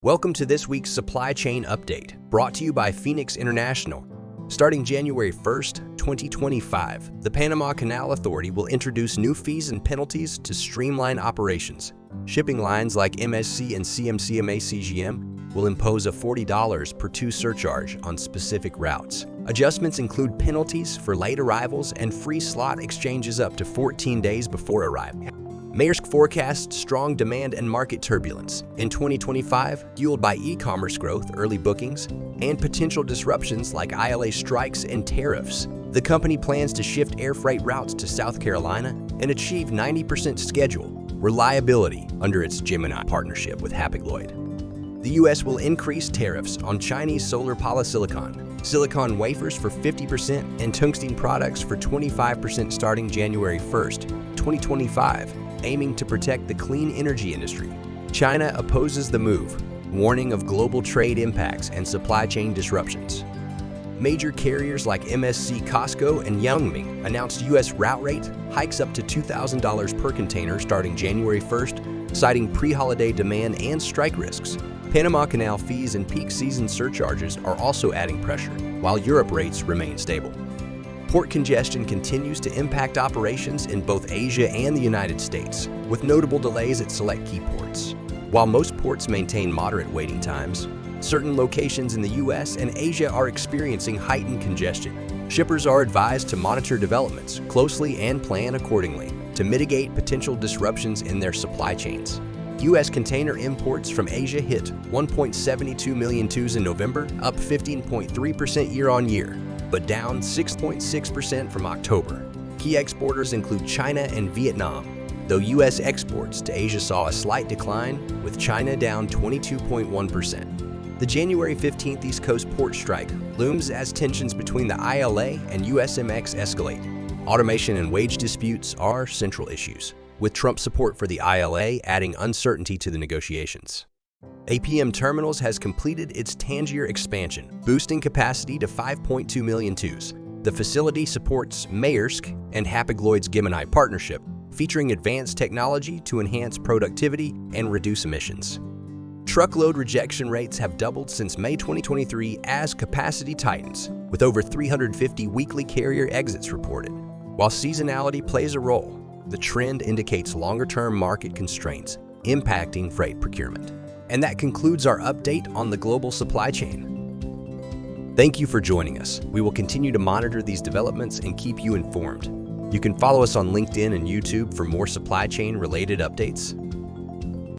Welcome to this week's Supply Chain Update, brought to you by Phoenix International. Starting January 1st, 2025, the Panama Canal Authority will introduce new fees and penalties to streamline operations. Shipping lines like MSC and CMCMA CGM will impose a $40 per two surcharge on specific routes. Adjustments include penalties for late arrivals and free slot exchanges up to 14 days before arrival. Maersk forecasts strong demand and market turbulence in 2025, fueled by e-commerce growth, early bookings, and potential disruptions like ILA strikes and tariffs. The company plans to shift air freight routes to South Carolina and achieve 90% schedule reliability under its Gemini partnership with Hapag-Lloyd. The U.S. will increase tariffs on Chinese solar polysilicon, silicon wafers for 50%, and tungsten products for 25% starting January 1st, 2025. Aiming to protect the clean energy industry. China opposes the move, warning of global trade impacts and supply chain disruptions. Major carriers like MSC, COSCO, and Yangming announced U.S. route rate hikes up to $2,000 per container starting January 1st, citing pre-holiday demand and strike risks. Panama Canal fees and peak season surcharges are also adding pressure, while Europe rates remain stable. Port congestion continues to impact operations in both Asia and the United States, with notable delays at select key ports. While most ports maintain moderate waiting times, certain locations in the U.S. and Asia are experiencing heightened congestion. Shippers are advised to monitor developments closely and plan accordingly to mitigate potential disruptions in their supply chains. U.S. container imports from Asia hit 1.72 million TEUs in November, up 15.3% year-on-year, but down 6.6% from October. Key exporters include China and Vietnam, though U.S. exports to Asia saw a slight decline, with China down 22.1%. The January 15th East Coast port strike looms as tensions between the ILA and USMX escalate. Automation and wage disputes are central issues, with Trump's support for the ILA adding uncertainty to the negotiations. APM Terminals has completed its Tangier expansion, boosting capacity to 5.2 million TEUs. The facility supports Maersk and Hapag-Lloyd's Gemini partnership, featuring advanced technology to enhance productivity and reduce emissions. Truckload rejection rates have doubled since May 2023 as capacity tightens, with over 350 weekly carrier exits reported. While seasonality plays a role, the trend indicates longer-term market constraints impacting freight procurement. And that concludes our update on the global supply chain. Thank you for joining us. We will continue to monitor these developments and keep you informed. You can follow us on LinkedIn and YouTube for more supply chain related updates.